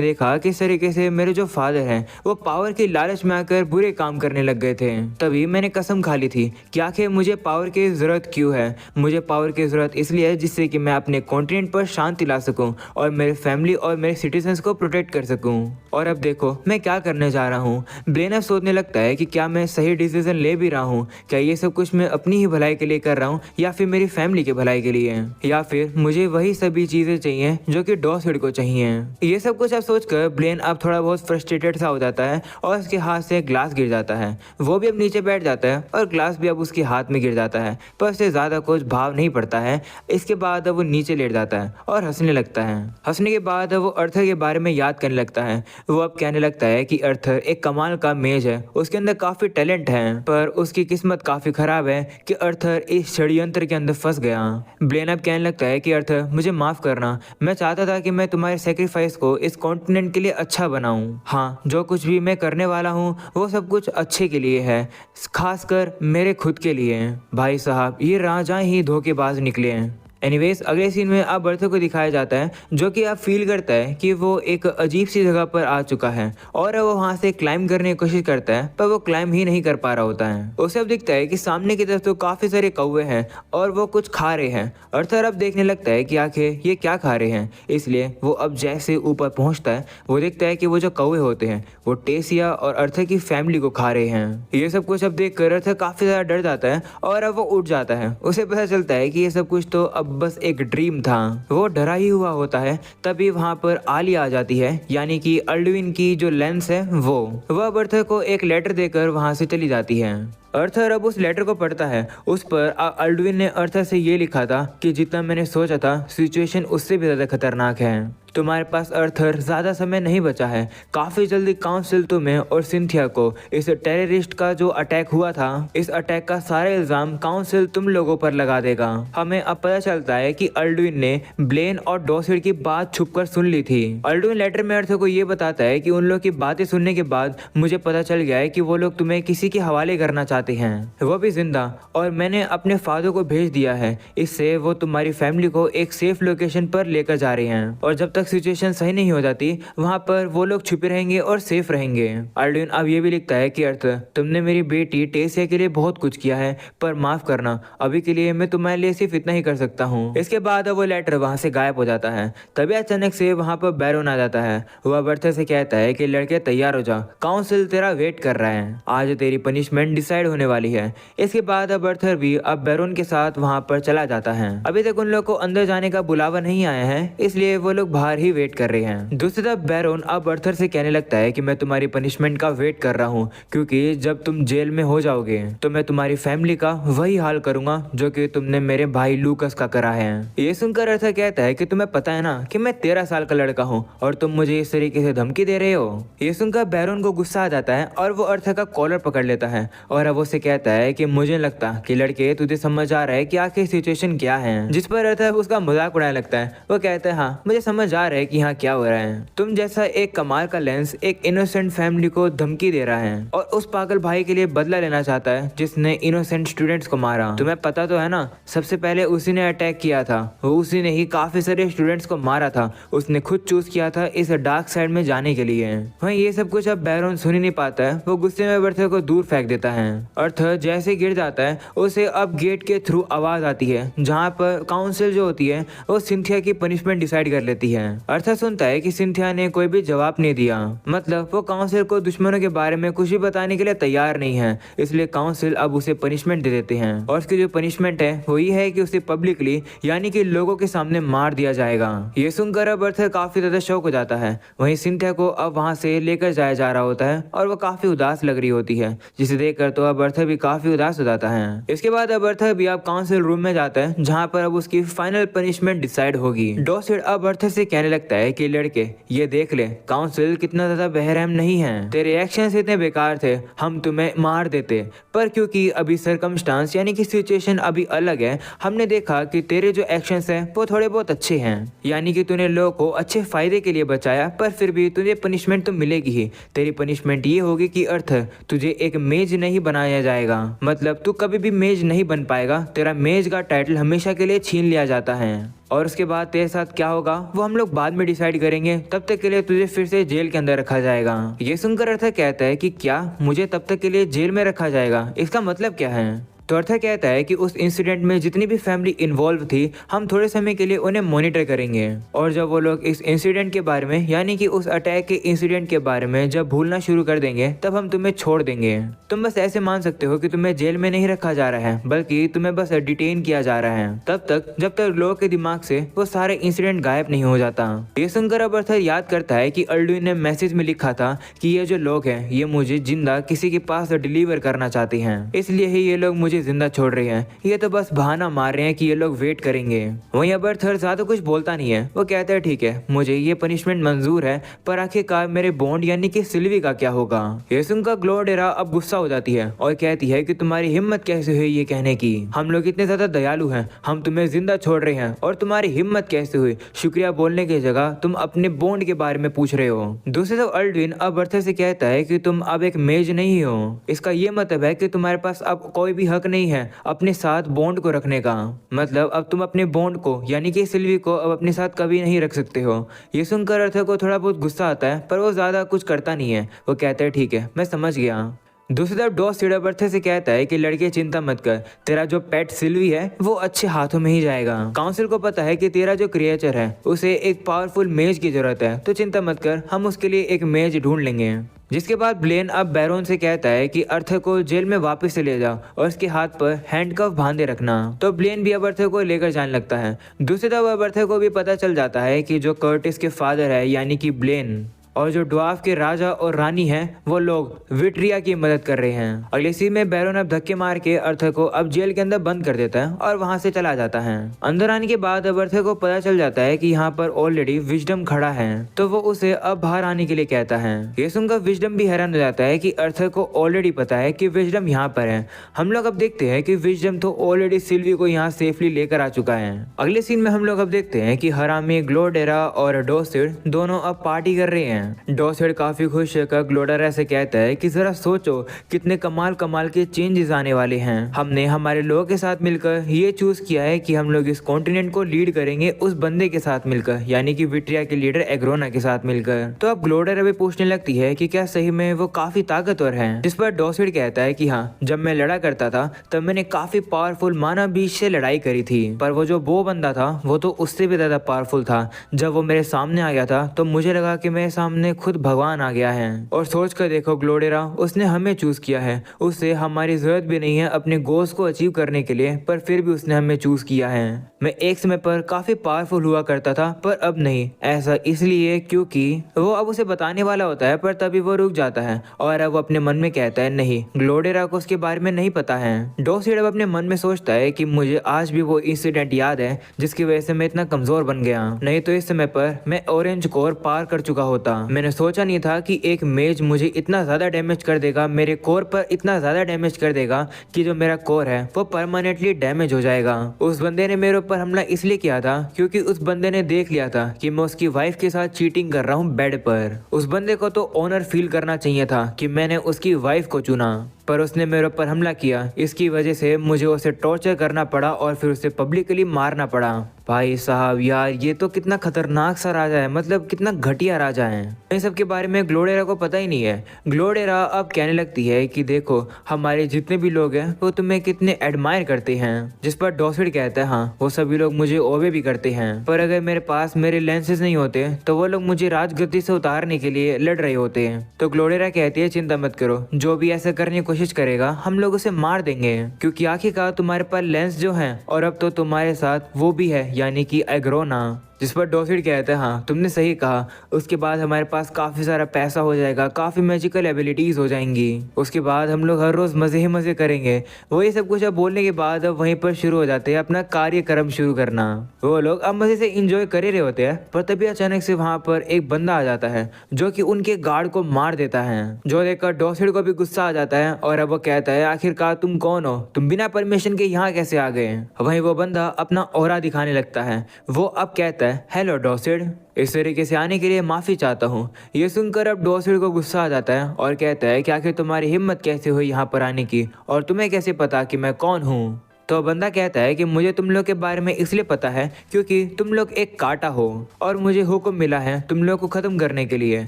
देखा किस तरीके से मेरे जो फादर हैं वो पावर की लालच में आकर बुरे काम करने लग गए थे। तभी मैंने कसम खा ली थी कि आखिर मुझे पावर की जरूरत क्यों है, मुझे पावर की जरूरत इसलिए है जिससे कि मैं अपने कॉन्टिनेंट पर शांति ला सकूं और मेरे फैमिली और मेरे सिटीजन्स को प्रोटेक्ट कर सकूं। और अब देखो मैं क्या करने जा रहा हूँ। ब्लेन अब सोचने लगता है कि क्या मैं सही डिसीजन ले भी रहा हूँ, क्या ये सब कुछ मैं अपनी ही भलाई के लिए कर रहा हूँ या फिर मेरी फैमिली के भलाई के लिए, या फिर मुझे वही सभी चीजें चाहिए जो कि डॉसेड को चाहिए। ये सब कुछ अब सोचकर ब्लेन अब थोड़ा बहुत फ्रस्ट्रेटेड सा हो जाता है और उसके हाथ से ग्लास गिर जाता है। वो भी अब नीचे बैठ जाता है और ग्लास भी अब उसके हाथ में गिर जाता है, पर उससे ज्यादा कुछ भाव नहीं पड़ता है। इसके बाद अब वो नीचे लेट जाता है और हंसने लगता है। हंसने के बाद अब वो अर्थर के बारे में याद करने लगता है। वो अब कहने लगता है कि अर्थर एक कमाल का मेज है, उसके अंदर काफी टैलेंट है, पर उसकी किस्मत काफी खराब है कि अर्थर इस षड्यंत्र के अंदर फंस गया। ब्लेन अब कहने लगता है कि अर्थर मुझे माफ करना, मैं चाहता था कि मैं तुम्हारे सेक्रीफाइस को इस कॉन्टिनेंट के लिए अच्छा बनाऊं। हाँ, जो कुछ भी मैं करने वाला हूँ वो सब कुछ अच्छे के लिए है, खासकर मेरे खुद के लिए। भाई साहब ये राजा ही धोखेबाज निकले हैं। एनीवेज अगले सीन में अब अर्थर को दिखाया जाता है जो कि अब फील करता है कि वो एक अजीब सी जगह पर आ चुका है और वो वहां से क्लाइंब करने की कोशिश करता है पर वो क्लाइंब ही नहीं कर पा रहा होता है। उसे अब दिखता है कि सामने की तरफ तो काफी सारे कौवे हैं और वो कुछ खा रहे हैं। अर्थर अब देखने लगता है कि आखिर ये क्या खा रहे हैं, इसलिए वो अब जैसे ऊपर पहुंचता है वो देखता है कि वो जो कौवे होते हैं वो टेसिया और अर्थर की फैमिली को खा रहे हैं। ये सब कुछ अब देख कर अर्थर काफी ज्यादा डर जाता है और अब वो उठ जाता है। उसे पता चलता है कि ये सब कुछ तो अब बस एक ड्रीम था। वो डरा ही हुआ होता है, तभी वहां पर आली आ जाती है, यानी कि अल्डविन की जो लेंस है वो अब अर्थर को एक लेटर देकर वहां से चली जाती है। अर्थर अब उस लेटर को पढ़ता है। उस पर अल्डविन ने अर्थर से ये लिखा था कि जितना मैंने सोचा था सिचुएशन उससे भी ज्यादा खतरनाक है। तुम्हारे पास अर्थर ज्यादा समय नहीं बचा है। काफी जल्दी काउंसिल तुम्हें और सिंथिया को इस टेररिस्ट का जो अटैक हुआ था, इस अटैक का सारा इल्जाम काउंसिल तुम लोगों पर लगा देगा। हमें अब पता चलता है कि अल्डविन ने ब्लेन और डॉसिड की बात छुपकर सुन ली थी। अल्डविन लेटर में अर्थर को ये बताता है कि उन लोग की बातें सुनने के बाद मुझे पता चल गया है कि वो लोग तुम्हें किसी के हवाले करना चाहते हैं, वो भी जिंदा, और मैंने अपने फादर को भेज दिया है। इससे वो तुम्हारी फैमिली को एक सेफ लोकेशन पर लेकर जा रहे हैं और जब तक सिचुएशन सही नहीं हो जाती वहां पर वो लोग छुपे रहेंगे और सेफ रहेंगे। अल्डविन अब ये भी लिखता है कि अर्थर, तुमने मेरी बेटी टेसिया के लिए बहुत कुछ किया है, पर माफ करना, अभी के लिए मैं तुम्हारे लिए सिर्फ इतना ही कर सकता हूँ। इसके बाद अब वो लेटर वहां से गायब हो जाता है। तभी अचानक से वहां पर बैरोन आ जाता है। वह अर्थर से कहता है कि लड़के तैयार हो जा, काउंसिल तेरा वेट कर रहा है, आज तेरी पनिशमेंट डिसाइड होने वाली है। इसके बाद अब अर्थर भी अब बैरोन के साथ वहां पर चला जाता है। अभी तक उन लोग को अंदर जाने का बुलावा नहीं आया है, इसलिए वो लोग बाहर ही वेट कर रहे हैं। दूसरी तरफ बैरोन अब अर्थर से कहने लगता है कि मैं तुम्हारी पनिशमेंट का वेट कर रहा हूँ, क्योंकि जब तुम जेल में हो जाओगे तो मैं तुम्हारी फैमिली का वही हाल करूंगा जो कि तुमने मेरे भाई लूकस का करा है। ये सुनकर अर्थर कहता है कि तुम्हें पता है ना कि मैं 13 साल का लड़का हूँ और तुम मुझे इस तरीके से धमकी दे रहे हो। ये सुनकर बैरोन को गुस्सा आ जाता है और वो अर्थर का कॉलर पकड़ लेता है और अब उससे कहता है कि मुझे लगता कि लड़के तुझे समझ आ रहा है कि आखिर सिचुएशन क्या है। जिस पर अर्थर उसका मजाक उड़ाने लगता है। वो कहता है हाँ मुझे समझ आ रहा है कि यहाँ क्या हो रहा है। तुम जैसा एक कमाल का लेंस एक इनोसेंट फैमिली को धमकी दे रहा है और उस पागल भाई के लिए बदला लेना चाहता है जिसने इनोसेंट स्टूडेंट्स को मारा। तुम्हें पता तो है ना, सबसे पहले उसी ने अटैक किया था, वो उसी ने ही काफी सारे स्टूडेंट्स को मारा था। उसने खुद चूज किया था इस डार्क साइड में जाने के लिए। वहीं ये सब कुछ अब बैरोन सुन ही नहीं पाता है। वो गुस्से में अर्थर को दूर फेंक देता है। अर्थर जैसे गिर जाता है उसे अब गेट के थ्रू आवाज आती है जहाँ पर काउंसिल जो होती है वो सिंथिया की पनिशमेंट डिसाइड कर लेती है। अर्थर सुनता है कि सिंथिया ने कोई भी जवाब नहीं दिया, मतलब वो काउंसिल को दुश्मनों के बारे में कुछ भी बताने के लिए तैयार नहीं है, इसलिए काउंसिल अब उसे पनिशमेंट दे देते हैं। और उसकी जो पनिशमेंट है वो ये है कि उसे पब्लिकली यानी कि लोगों के सामने मार दिया जाएगा। ये सुनकर अब अर्थर काफी ज्यादा शौक हो जाता है। वहीं सिंथिया को अब वहां से लेकर जाया जा रहा होता है और वो काफी उदास लग रही होती है, जिसे देखकर तो अब अर्थर भी काफी उदास हो जाता है। इसके बाद अब अर्थर भी अब काउंसिल रूम में जाता है जहाँ पर अब उसकी फाइनल पनिशमेंट डिसाइड होगी। डॉसिड अब अर्थर से कहने लगता है कि लड़के ये देख ले, काउंसिल कितना ज्यादा बेरहम नहीं है, तेरे एक्शंस इतने बेकार थे, हम तुम्हें मार देते, पर क्योंकि अभी सरकमस्टांस यानी कि सिचुएशन अभी अलग है, हमने देखा कि तेरे जो एक्शंस हैं वो थोड़े बहुत अच्छे हैं, यानी कि तूने लोगों को अच्छे फायदे के लिए बचाया, पर फिर भी तुझे पनिशमेंट तो मिलेगी ही। तेरी पनिशमेंट ये होगी कि अर्थर तुझे एक मेज नहीं बनाया जाएगा, मतलब तू कभी भी मेज नहीं बन पाएगा, तेरा मेज का टाइटल हमेशा के लिए छीन लिया जाता है। और उसके बाद तेरे साथ क्या होगा वो हम लोग बाद में डिसाइड करेंगे, तब तक के लिए तुझे फिर से जेल के अंदर रखा जाएगा। ये सुनकर अर्थर कहता है कि क्या मुझे तब तक के लिए जेल में रखा जाएगा, इसका मतलब क्या है? तो अर्थर कहता है कि उस इंसिडेंट में जितनी भी फैमिली इन्वॉल्व थी हम थोड़े समय के लिए उन्हें मॉनिटर करेंगे, और जब वो लोग इस इंसिडेंट के बारे में यानी कि उस अटैक के इंसिडेंट के बारे में जब भूलना शुरू कर देंगे तब हम तुम्हें छोड़ देंगे। तुम बस ऐसे मान सकते हो कि तुम्हें जेल में नहीं रखा जा रहा है, बल्कि तुम्हें बस डिटेन किया जा रहा है तब तक जब तक लोगों के दिमाग से वो सारे इंसिडेंट गायब नहीं हो जाता। ये सुनकर अब अर्थर याद करता है कि अल्डविन ने मैसेज में लिखा था कि ये जो लोग हैं ये मुझे जिंदा किसी के पास डिलीवर करना चाहते हैं, इसलिए ही ये लोग मुझे जिंदा छोड़ रहे हैं, ये तो बस बहाना मार रहे हैं कि ये लोग वेट करेंगे। वहीं अब अर्थर ज्यादा कुछ बोलता नहीं है। वो कहता है ठीक है मुझे ये पनिशमेंट मंजूर है, पर आखिरकार मेरे बॉन्ड यानी कि सिल्वी का क्या होगा? ये सुनकर ग्लोडेरा अब गुस्सा हो जाती है और कहती है कि तुम्हारी हिम्मत कैसे हुई ये कहने की, हम लोग इतने ज्यादा दयालु हैं, हम तुम्हें जिंदा छोड़ रहे हैं और तुम्हारी हिम्मत कैसे हुई? शुक्रिया बोलने की जगह तुम अपने बॉन्ड के बारे में पूछ रहे हो। दूसरी तरफ अल्डविन अब अर्थर से कहता है कि तुम अब एक मेज नहीं हो, इसका ये मतलब है कि तुम्हारे पास अब कोई भी हक नहीं है अपने साथ बॉन्ड को रखने का, मतलब अब तुम अपने बॉन्ड को यानी कि सिल्वी को अब अपने साथ कभी नहीं रख सकते हो। ये सुनकर अर्थर को थोड़ा बहुत गुस्सा आता है, पर वो ज्यादा कुछ करता नहीं है। वो कहता है ठीक है मैं समझ गया। दूसरी तरफ डॉसिड अब अर्थर से कहता है कि लड़के चिंता मत कर, तेरा जो पेट सिल्वी है वो अच्छे हाथों में ही जाएगा। काउंसिल को पता है कि तेरा जो क्रिएचर है उसे एक पावरफुल मेज की जरूरत है, तो चिंता मत कर, हम उसके लिए एक मेज ढूंढ लेंगे। जिसके बाद ब्लेन अब बैरोन से कहता है कि अर्थर को जेल में वापस से ले जाओ और उसके हाथ पर हैंडकफ बांधे रखना। तो ब्लेन भी अब अर्थर को लेकर जाने लगता है। दूसरी तरफ अब अर्थर को भी पता चल जाता है कि जो कर्टिस के फादर है यानी कि ब्लेन और जो ड्वार्फ के राजा और रानी हैं वो लोग विट्रिया की मदद कर रहे हैं। अगले सीन में बैरन अब धक्के मार के अर्थर को अब जेल के अंदर बंद कर देता है और वहां से चला जाता है। अंदर आने के बाद अब अर्थर को पता चल जाता है कि यहाँ पर ऑलरेडी विजडम खड़ा है, तो वो उसे अब बाहर आने के लिए कहता है। ये सुनकर विजडम भी हैरान हो जाता है कि अर्थर को ऑलरेडी पता है कि विजडम यहाँ पर है। हम लोग अब देखते हैं कि विजडम तो ऑलरेडी सिल्वी को यहाँ सेफली लेकर आ चुका है। अगले सीन में हम लोग अब देखते हैं कि हरामी, ग्लोडेरा और डोसिड दोनों अब पार्टी कर रहे हैं। डोसिड काफी खुश होकर ग्लोडेरा से कहता है कि जरा सोचो कितने कमाल कमाल के चेंजेस आने वाले हैं। हमने हमारे लोगों के साथ मिलकर ये चूज किया है कि हम लोग इस कॉन्टिनेंट को लीड करेंगे उस बंदे के साथ मिलकर, यानी कि विट्रिया के लीडर एग्रोना के साथ मिलकर। तो अब ग्लोडेरा भी पूछने लगती है कि क्या सही में वो काफी ताकतवर है, जिस पर डोसिड कहता है कि हाँ, जब मैं लड़ा करता था तब मैंने काफी पावरफुल मानव बीच से लड़ाई करी थी, पर वो बंदा था वो तो उससे भी ज्यादा पावरफुल था। जब वो मेरे सामने आ गया था तो मुझे लगा कि मेरे सामने खुद भगवान आ गया है। और सोच कर देखो ग्लोडेरा, उसने हमें चूज किया है, उससे हमारी जरूरत भी नहीं है अपने गोल्स को अचीव करने के लिए, पर फिर भी उसने हमें चूज किया है। मैं एक समय पर काफी पावरफुल हुआ करता था पर अब नहीं। ऐसा इसलिए क्योंकि वो अब उसे बताने वाला होता है, पर तभी वो रुक जाता है और अब वो अपने मन में कहता है नहीं, ग्लोडेरा को उसके बारे में नहीं पता है। डोसिड अब अपने मन में सोचता है कि मुझे आज भी वो इंसिडेंट याद है जिसकी वजह से मैं इतना कमजोर बन गया, नहीं तो इस समय पर मैं ऑरेंज कोर पार कर चुका होता। मैंने सोचा नहीं था कि एक मेज मुझे इतना ज्यादा डैमेज कर देगा, मेरे कोर पर इतना ज्यादा डैमेज कर देगा कि जो मेरा कोर है वो परमानेंटली डैमेज हो जाएगा। उस बंदे ने मेरे ऊपर हमला इसलिए किया था क्योंकि उस बंदे ने देख लिया था कि मैं उसकी वाइफ के साथ चीटिंग कर रहा हूँ बेड पर। उस बंदे को तो ऑनर फील करना चाहिए था कि मैंने उसकी वाइफ को चुना, पर उसने मेरे ऊपर हमला किया। इसकी वजह से मुझे उसे टॉर्चर करना पड़ा और फिर उसे पब्लिकली मारना पड़ा। भाई साहब यार, ये तो कितना खतरनाक सा राजा है, मतलब कितना घटिया राजा है। इन सब के बारे में ग्लोडेरा को पता ही नहीं है। ग्लोडेरा अब कहने लगती है कि देखो हमारे जितने भी लोग हैं वो तुम्हें कितने एडमायर करते हैं, जिस पर डोसिड कहता है हाँ, वो सभी लोग मुझे ओवे भी करते हैं, पर अगर मेरे पास मेरे लेंसेज नहीं होते तो वो लोग मुझे राजगद्दी से उतारने के लिए लड़ रहे होते हैं। तो ग्लोडेरा कहती है चिंता मत करो, जो भी ऐसा करने की कोशिश करेगा हम लोग उसे मार देंगे, क्योंकि आखिरकार तुम्हारे पास लेंस जो है और अब तो तुम्हारे साथ वो भी है, यानी कि एग्रोना। जिस पर डोसिड कहता है हाँ तुमने सही कहा, उसके बाद हमारे पास काफी सारा पैसा हो जाएगा, काफी मैजिकल एबिलिटीज हो जाएंगी, उसके बाद हम लोग हर रोज मजे ही मजे करेंगे। वो ये सब कुछ अब बोलने के बाद अब वहीं पर शुरू हो जाते हैं अपना कार्यक्रम शुरू करना। वो लोग अब मजे से इंजॉय कर ही रहे होते हैं, पर तभी अचानक से वहां पर एक बंदा आ जाता है जो कि उनके गार्ड को मार देता है, जो देखकर डोसिड को भी गुस्सा आ जाता है और अब वो कहता है आखिरकार तुम कौन हो, तुम बिना परमिशन के यहाँ कैसे आ गए। वहीं वो बंदा अपना ऑरा दिखाने लगता है। वो अब कहता है हेलो डोसिड, इस तरीके से आने के लिए माफी चाहता हूँ। ये सुनकर अब डोसिड को गुस्सा आ जाता है और कहता है कि आखिर तुम्हारी हिम्मत कैसे हुई यहाँ पर आने की, और तुम्हें कैसे पता कि मैं कौन हूँ। तो बंदा कहता है कि मुझे तुम लोग के बारे में इसलिए पता है क्योंकि तुम लोग एक काटा हो और मुझे हुक्म मिला है तुम लोग को खत्म करने के लिए।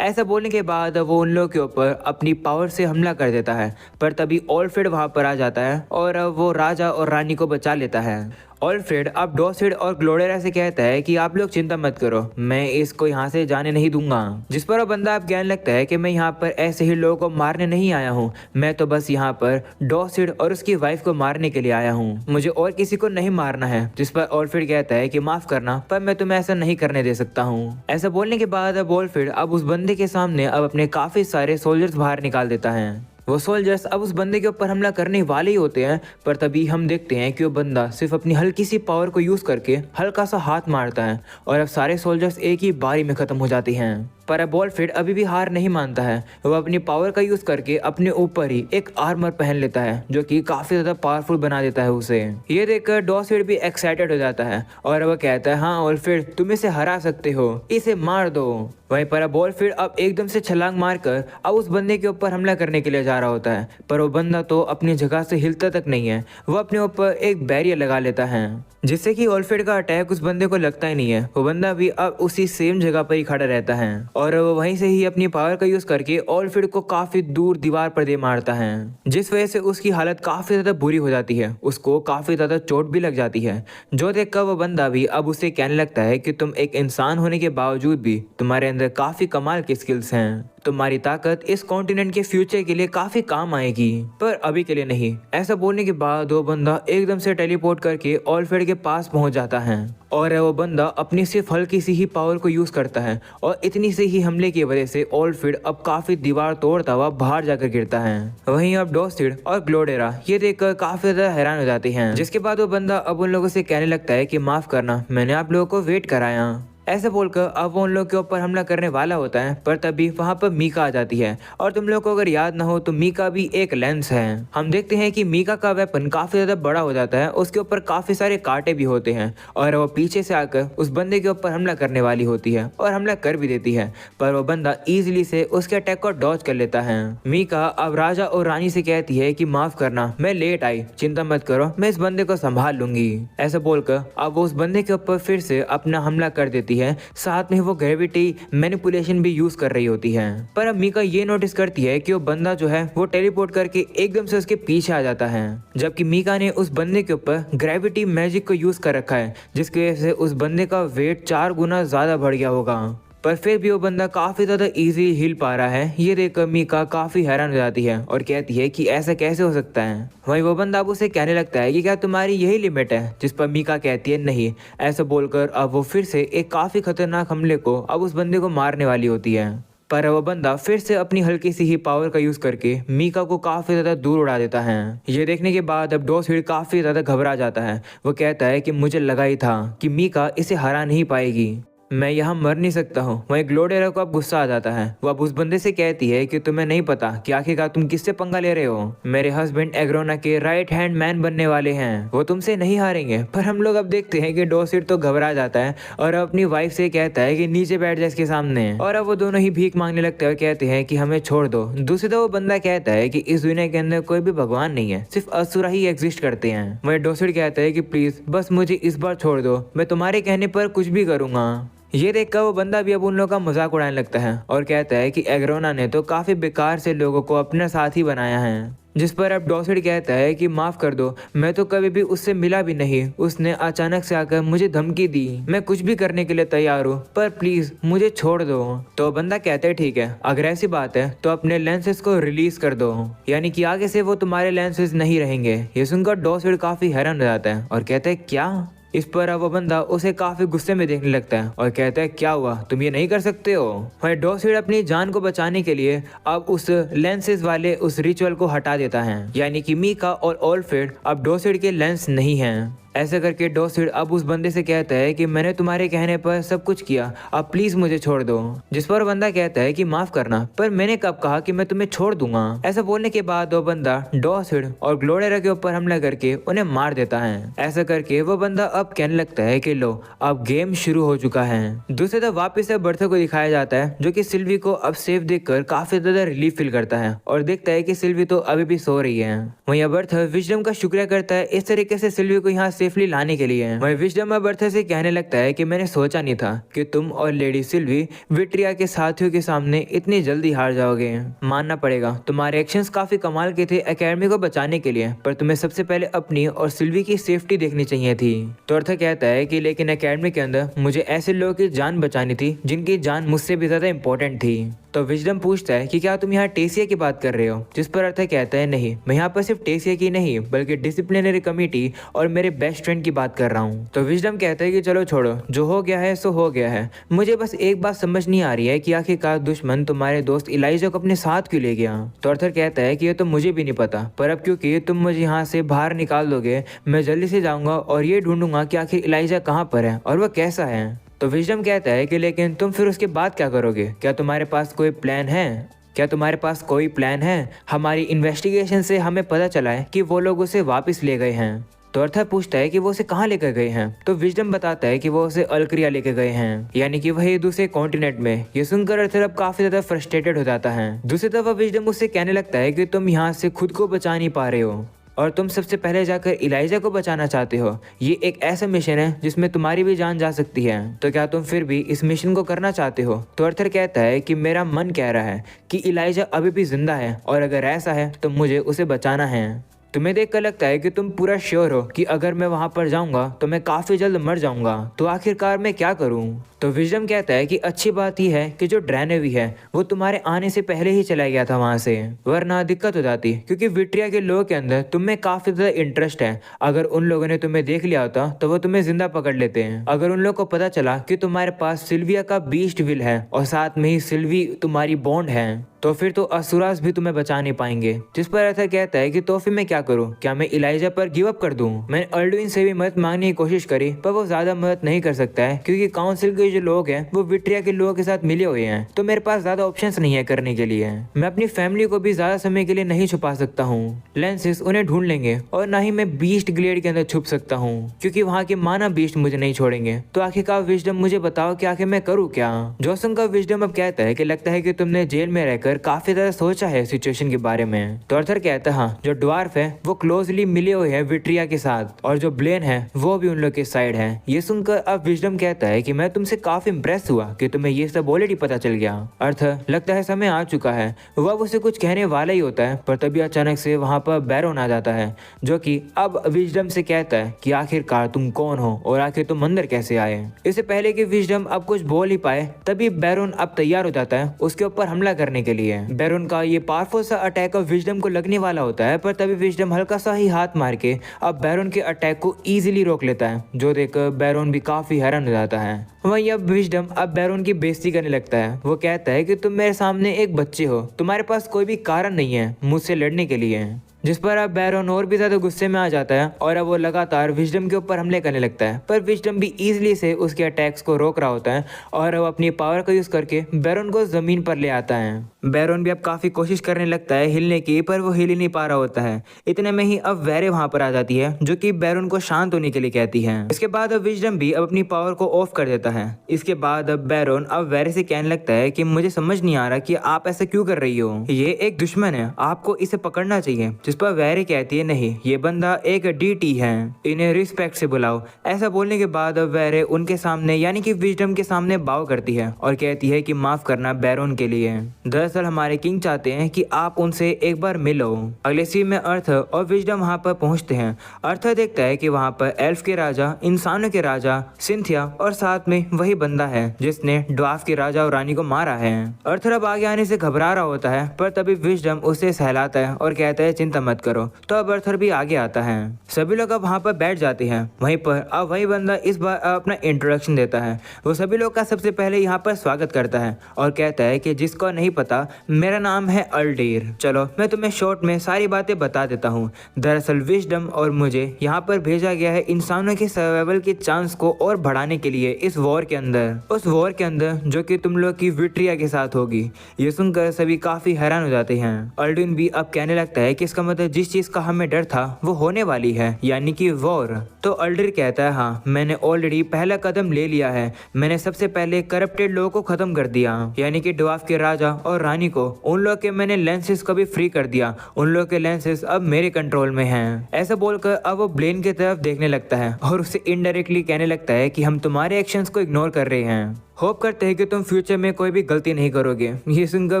ऐसा बोलने के बाद वो उन लोगों के ऊपर अपनी पावर से हमला कर देता है, पर तभी ऑलफ्रेड वहां पर आ जाता है और वो राजा और रानी को बचा लेता है। ऑलफ्रेड अब डोसिड और ग्लोडेरा से कहता है कि आप लोग चिंता मत करो, मैं इसको यहाँ से जाने नहीं दूंगा। जिस पर वो बंदा अब कहने लगता है कि मैं यहाँ पर ऐसे ही लोगों को मारने नहीं आया हूँ, मैं तो बस यहाँ पर डोसिड और उसकी वाइफ को मारने के लिए आया हूँ, मुझे और किसी को नहीं मारना है। जिस पर ऑलफ्रेड कहता है कि माफ करना, पर मैं तुम्हें ऐसा नहीं करने दे सकता हूँ। ऐसा बोलने के बाद अब ऑलफ्रेड अब उस बंदे के सामने अब अपने काफी सारे सोल्जर्स बाहर निकाल देता है। वो सोल्जर्स अब उस बंदे के ऊपर हमला करने वाले ही होते हैं, पर तभी हम देखते हैं कि वो बंदा सिर्फ अपनी हल्की सी पावर को यूज करके हल्का सा हाथ मारता है और अब सारे सोल्जर्स एक ही बारी में खत्म हो जाते हैं। पर अब ऑलफ्रेड अभी भी हार नहीं मानता है। वो अपनी पावर का यूज करके अपने ऊपर ही एक आर्मर पहन लेता है जो कि काफी ज्यादा पावरफुल बना देता है उसे। ये देखकर डोसिड भी एक्साइटेड हो जाता है और वो कहता है हाँ ऑलफ्रेड, तुम इसे हरा सकते हो, इसे मार दो। वहीं पर अब ऑलफ्रेड अब एकदम से छलांग मारकर अब उस बंदे के ऊपर हमला करने के लिए जा रहा होता है, पर वो बंदा तो अपनी जगह से हिलता तक नहीं है। वो अपने ऊपर एक बैरियर लगा लेता है जिससे कि ऑलफ्रेड का अटैक उस बंदे को लगता ही नहीं है। वो बंदा भी अब उसी सेम जगह पर ही खड़ा रहता है और वो वहीं से ही अपनी पावर का यूज करके ऑलफ्रेड को काफी दूर दीवार पर दे मारता है, जिस वजह से उसकी हालत काफी ज्यादा बुरी हो जाती है, उसको काफी ज्यादा चोट भी लग जाती है। जो देखकर वो बंदा भी अब उसे कहने लगता है कि तुम एक इंसान होने के बावजूद भी तुम्हारे अंदर काफी कमाल के स्किल्स हैं, तुम्हारी ताकत इस कॉन्टिनेंट के फ्यूचर के लिए काफी काम आएगी, पर अभी के लिए नहीं। ऐसा बोलने के बाद वो बंदा एकदम से टेलीपोर्ट करके ऑलफ्रेड के पास पहुंच जाता है और वो बंदा अपनी सिर्फ हल्की सी ही पावर को यूज करता है और इतनी से ही हमले की वजह से ऑलफ्रेड अब काफी दीवार तोड़ता हुआ बाहर जाकर गिरता है। वहीं अब डॉसिड और ग्लोडेरा ये देखकर काफी ज्यादा हैरान हो जाती हैं, जिसके बाद वो बंदा अब उन लोगों से कहने लगता है कि माफ करना, मैंने आप लोगों को वेट कराया। ऐसे बोलकर अब वो उन लोग के ऊपर हमला करने वाला होता है, पर तभी वहां पर मीका आ जाती है। और तुम लोग को अगर याद ना हो तो मीका भी एक लेंस है। हम देखते हैं कि मीका का वेपन काफी ज्यादा बड़ा हो जाता है, उसके ऊपर काफी सारे कांटे भी होते हैं और वो पीछे से आकर उस बंदे के ऊपर हमला करने वाली होती है और हमला कर भी देती है, पर वो बंदा इजिली से उसके अटैक को डॉज कर लेता है। मीका अब राजा और रानी से कहती है कि माफ करना, मैं लेट आई, चिंता मत करो, मैं इस बंदे को संभाल लूंगी। ऐसा बोलकर अब वो उस बंदे के ऊपर फिर से अपना हमला कर देती है, साथ में वो ग्रेविटी मैनिपुलेशन भी यूज कर रही होती है। पर अब मीका ये नोटिस करती है कि वो बंदा जो है वो टेलीपोर्ट करके एकदम से उसके पीछे आ जाता है, जबकि मीका ने उस बंदे के ऊपर ग्रेविटी मैजिक को यूज कर रखा है, जिसकी वजह से उस बंदे का वेट 4 गुना ज्यादा बढ़ गया होगा। पर फिर भी वो बंदा काफी ज्यादा इजी हिल पा रहा है। ये देखकर मीका काफी हैरान हो जाती है और कहती है कि ऐसा कैसे हो सकता है। वहीं वो बंदा अब उसे कहने लगता है कि क्या तुम्हारी यही लिमिट है, जिस पर मीका कहती है नहीं। ऐसा बोलकर अब वो फिर से एक काफी खतरनाक हमले को अब उस बंदे को मारने वाली होती है, पर वो बंदा फिर से अपनी हल्की सी ही पावर का यूज करके मीका को काफी ज्यादा दूर उड़ा देता है। ये देखने के बाद अब डॉसिड काफी ज्यादा घबरा जाता है। वो कहता है कि मुझे लगा ही था कि मीका इसे हरा नहीं पाएगी, मैं यहाँ मर नहीं सकता हूँ। वहीं ग्लोडेरा को अब गुस्सा आ जाता है। वो अब उस बंदे से कहती है कि तुम्हें नहीं पता कि आखिरकार तुम किससे पंगा ले रहे हो। मेरे हस्बैंड एग्रोना के राइट हैंड मैन बनने वाले हैं, वो तुमसे नहीं हारेंगे। पर हम लोग अब देखते हैं कि डॉसिड तो घबरा जाता है और अपनी वाइफ से कहता है कि नीचे बैठ जाए इसके सामने, और अब वो दोनों ही भीख मांगने लगते हैं और कहते हैं कि हमें छोड़ दो। दूसरी तरफ वो बंदा कहता है कि इस दुनिया के अंदर कोई भी भगवान नहीं है, सिर्फ असुरा ही एग्जिस्ट करते हैं। वहीं डॉसिड कहता है कि प्लीज बस मुझे इस बार छोड़ दो, मैं तुम्हारे कहने पर कुछ भी करूंगा। ये देखकर वो बंदा भी अब उन लोगों का मजाक उड़ाने लगता है और कहता है कि एग्रोना ने तो काफी बेकार से लोगों को अपना साथी बनाया है। जिस पर अब डॉसिड कहता है कि माफ कर दो, मैं तो कभी भी उससे मिला भी नहीं, उसने अचानक से आकर मुझे धमकी दी, मैं कुछ भी करने के लिए तैयार हूँ, पर प्लीज मुझे छोड़ दो। तो बंदा कहता है ठीक है, अगर ऐसी बात है तो अपने लेंसेज को रिलीज कर दो, यानी कि आगे से वो तुम्हारे लेंसेज नहीं रहेंगे। ये सुनकर डॉसिड काफी हैरान हो जाता है और कहता है क्या। इस पर अब वो बंदा उसे काफी गुस्से में देखने लगता है और कहता है क्या हुआ, तुम ये नहीं कर सकते हो। वहीं डॉसिड अपनी जान को बचाने के लिए अब उस लेंसेज वाले उस रिचुअल को हटा देता है, यानी कि मीका और ऑलफ्रेड अब डॉसिड के लेंस नहीं हैं। ऐसा करके डॉसिड अब उस बंदे से कहता है कि मैंने तुम्हारे कहने पर सब कुछ किया, अब प्लीज मुझे छोड़ दो। जिस पर बंदा कहता है कि माफ करना, पर मैंने कब कहा कि मैं तुम्हें छोड़ दूंगा। ऐसा बोलने के बाद वो बंदा डॉसिड और ग्लोडेरा के ऊपर हमला करके उन्हें मार देता है। ऐसा करके वो बंदा अब कहने लगता है कि लो अब गेम शुरू हो चुका है। दूसरी तरफ वापिस से बर्था को दिखाया जाता है, जो कि सिल्वी को अब सेफ देखकर काफी ज्यादा रिलीफ फील करता है और देखता है कि सिल्वी तो अभी भी सो रही है। वहीं बर्था विजडम का शुक्रिया करता है इस तरीके से सिल्वी को यहाँ सेफली लाने के लिए। वहीं विजडम अब बर्था से कहने लगता है कि मैंने सोचा नहीं था कि तुम और लेडी सिल्वी विट्रिया के साथियों के सामने इतनी जल्दी हार जाओगे। मानना पड़ेगा तुम्हारे एक्शंस काफी कमाल के थे एकेडमी को बचाने के लिए, पर तुम्हें सबसे पहले अपनी और सिल्वी की सेफ्टी देखनी चाहिए थी। तो अर्थ कहता है कि लेकिन एकेडमी के अंदर मुझे ऐसे लोगों की जान बचानी थी जिनकी जान मुझसे भी ज्यादा इंपॉर्टेंट थी। तो विजडम पूछता है कि क्या तुम यहाँ टेसिया की बात कर रहे हो, जिस पर अर्थ कहता है नहीं, मैं यहाँ पर सिर्फ टेसिया की नहीं बल्कि डिसिप्लिनरी कमेटी और मेरे बेस्ट फ्रेंड की बात कर रहा हूँ। तो विजडम कहता है कि चलो छोड़ो, जो हो गया है सो हो गया है। मुझे बस एक बात समझ नहीं आ रही है कि आखिरकार दुश्मन तुम्हारे दोस्त इलाइजा को अपने साथ क्यों ले गया। तो अर्थर कहता है कि ये तो मुझे भी नहीं पता, पर अब क्योंकि तुम मुझे यहाँ से बाहर निकाल दोगे, मैं जल्दी से जाऊंगा और ये ढूंढूंगा कि आखिर इलाइजा कहाँ पर है और वह कैसा है। तो विजडम कहता है कि लेकिन तुम फिर उसके बाद क्या करोगे, क्या तुम्हारे पास कोई प्लान है? क्या तुम्हारे पास कोई प्लान है? हमारी इन्वेस्टिगेशन से हमें पता चला है कि वो लोग उसे वापस ले गए हैं। तो अर्थर पूछता है कि वो उसे कहाँ लेकर गए हैं। तो विजडम बताता है कि वो उसे अल्क्रिया लेके गए हैं, यानी कि वही दूसरे कॉन्टिनेंट में। ये सुनकर अर्थर अब काफी ज्यादा फ्रस्ट्रेटेड हो जाता है। दूसरी तरफ विजडम उससे कहने लगता है कि तुम यहाँ से खुद को बचा नहीं पा रहे हो और तुम सबसे पहले जाकर इलाइजा को बचाना चाहते हो। ये एक ऐसा मिशन है जिसमें तुम्हारी भी जान जा सकती है, तो क्या तुम फिर भी इस मिशन को करना चाहते हो? तो अर्थर कहता है कि मेरा मन कह रहा है कि इलाइजा अभी भी जिंदा है और अगर ऐसा है तो मुझे उसे बचाना है। तुम्हें देखकर लगता है कि तुम पूरा श्योर हो कि अगर मैं वहां पर जाऊंगा तो मैं काफी जल्द मर जाऊंगा, तो आखिरकार मैं क्या करूं? तो विजडम कहता है कि अच्छी बात यह है कि जो ड्रैनेवी है वो तुम्हारे आने से पहले ही चला गया था वहां से, वरना दिक्कत हो जाती, क्योंकि विट्रिया के लोगों के अंदर तुम्हें काफी ज्यादा इंटरेस्ट है। अगर उन लोगों ने तुम्हें देख लिया होता तो वो तुम्हें जिंदा पकड़ लेते हैं। अगर उन लोगों को पता चला कि तुम्हारे पास सिल्विया का बीस्ट विल है और साथ में ही सिल्वी तुम्हारी बॉन्ड है, तो फिर तो असुरास भी तुम्हें बचा नहीं पाएंगे। जिस पर अर्थर कहता है कि तो फिर मैं क्या करूं? क्या मैं इलाइजा पर गिव अप कर दूं? मैंने अल्डुइन से भी मदद मांगने की कोशिश करी, पर वो ज्यादा मदद नहीं कर सकता है, क्योंकि काउंसिल के जो लोग हैं वो विट्रिया के लोगों के साथ मिले हुए हैं, तो मेरे पास ज्यादा ऑप्शंस नहीं है करने के लिए। मैं अपनी फैमिली को भी ज्यादा समय के लिए नहीं छुपा सकता हूँ, लेंसिस उन्हें ढूंढ लेंगे, और ना ही मैं बीस्ट ग्लेड के अंदर छुप सकता हूँ, क्योंकि वहाँ के माना बीस्ट मुझे नहीं छोड़ेंगे। तो आखिरकार विजडम मुझे बताओ कि आखिर मैं करूँ क्या? जोसन का विजडम अब कहता है कि लगता है कि तुमने जेल में रहकर काफी ज्यादा सोचा है सिचुएशन के बारे में। तो अर्थर कहता है हाँ, जो ड्वार्फ है वो क्लोजली मिले हुए है विट्रिया के साथ, और जो ब्लेन है वो भी उन लोग के साइड है। ये सुनकर अब विजडम कहता है कि मैं तुमसे काफी इम्प्रेस हुआ कि तुम्हें ये सब ऑलरेडी पता चल गया। अर्थर लगता है समय आ चुका है। वह उसे कुछ कहने वाला ही होता है, पर तभी अचानक से वहां पर बैरोन आ जाता है, जो कि अब विजडम से कहता है कि आखिरकार तुम कौन हो और आखिर तुम अंदर कैसे आए। इससे पहले कि विजडम अब कुछ बोल ही पाए, तभी बैरोन अब तैयार हो जाता है उसके ऊपर हमला करने के लिए। बैरोन का ये पावरफुल सा अटैक अब विजडम को लगने वाला होता है, पर तभी विजडम हल्का सा ही हाथ मार के अब बैरोन के अटैक को इजीली रोक लेता है, जो देखकर बैरोन भी काफी हैरान हो जाता है। वहीं अब विजडम अब बैरोन की बेइज्जती करने लगता है। वो कहता है कि तुम मेरे सामने एक बच्चे हो, तुम्हारे पास कोई भी कारण नहीं है मुझसे लड़ने के लिए। जिस पर अब बैरोन और भी ज्यादा गुस्से में आ जाता है और अब वो लगातार विजडम के ऊपर हमले करने लगता है, पर विजडम भी इजीली से उसके अटैक्स को रोक रहा होता है और अब अपनी पावर का यूज करके बैरोन को जमीन पर ले आता है। बैरोन भी अब काफी कोशिश करने लगता है हिलने की, पर वो हिल ही नहीं पा रहा होता है। इतने में ही अब वेरे वहां पर आ जाती है, जो कि बैरोन को शांत होने के लिए कहती है। इसके बाद अब विजडम भी अब अपनी पावर को ऑफ कर देता है। इसके बाद अब बैरोन अब वेरे से कहने लगता है कि मुझे समझ नहीं आ रहा कि आप ऐसा क्यों कर रही हो, ये एक दुश्मन है, आपको इसे पकड़ना चाहिए। जिस पर वेरे कहती है नहीं, ये बंदा एक डीटी है, इन्हें रिस्पेक्ट से बुलाओ। ऐसा बोलने के बाद अब वेरे उनके सामने यानी कि विजडम के सामने बाव करती है और कहती है कि माफ करना बैरोन के लिए। दरअसल हमारे किंग चाहते हैं कि आप उनसे एक बार मिलो। अगले सीन में अर्थर और विजडम वहां पर पहुंचते हैं। अर्थर देखता है कि वहां पर एल्फ के राजा, इंसानों के राजा, सिंथिया और साथ में वही बंदा है जिसने ड्वार्फ के राजा और रानी को मारा है। अर्थर अब आगे आने से घबरा रहा होता है, पर तभी विजडम उसे सहलाता है और कहता है चिंता मत करो। तो अब अर्थर भी आगे आता है। सभी लोग अब वहां पर बैठ जाते हैं। वहीं पर अब वही बंदा इस बार अपना इंट्रोडक्शन देता है। वो सभी लोग का सबसे पहले यहाँ पर स्वागत करता है और कहता है कि जिसको नहीं पता, मेरा नाम है अल्डीर। चलो मैं तुम्हें शॉर्ट में सारी बातें बता देता हूँ। दरअसल विजडम और मुझे यहाँ पर भेजा गया है इंसानों के सर्वाइवल के चांस को और बढ़ाने के लिए इस वॉर के अंदर, उस वॉर के अंदर जो कि तुम लोग की विट्रिया के साथ होगी। ये सुनकर सभी काफी हैरान हो जाते हैं। अल्डुइन भी अब कहने लगता है कि इसका मतलब जिस चीज का हमें डर था वो होने वाली है, यानी कि वॉर। तो अल्डीर कहता है हाँ, मैंने ऑलरेडी पहला कदम ले लिया है। मैंने सबसे पहले करप्टेड लोगों को खत्म कर दिया, यानी कि ड्वार्फ के राजा और रानी को। उन लोग के मैंने लेंसेस को भी फ्री कर दिया। उन लोग के लेंसेस अब मेरे कंट्रोल में हैं। ऐसा बोलकर अब वो ब्लेन की तरफ देखने लगता है और उसे इनडायरेक्टली कहने लगता है कि हम तुम्हारे एक्शंस को इग्नोर कर रहे हैं। होप करते हैं कि तुम फ्यूचर में कोई भी गलती नहीं करोगे। ये सुनकर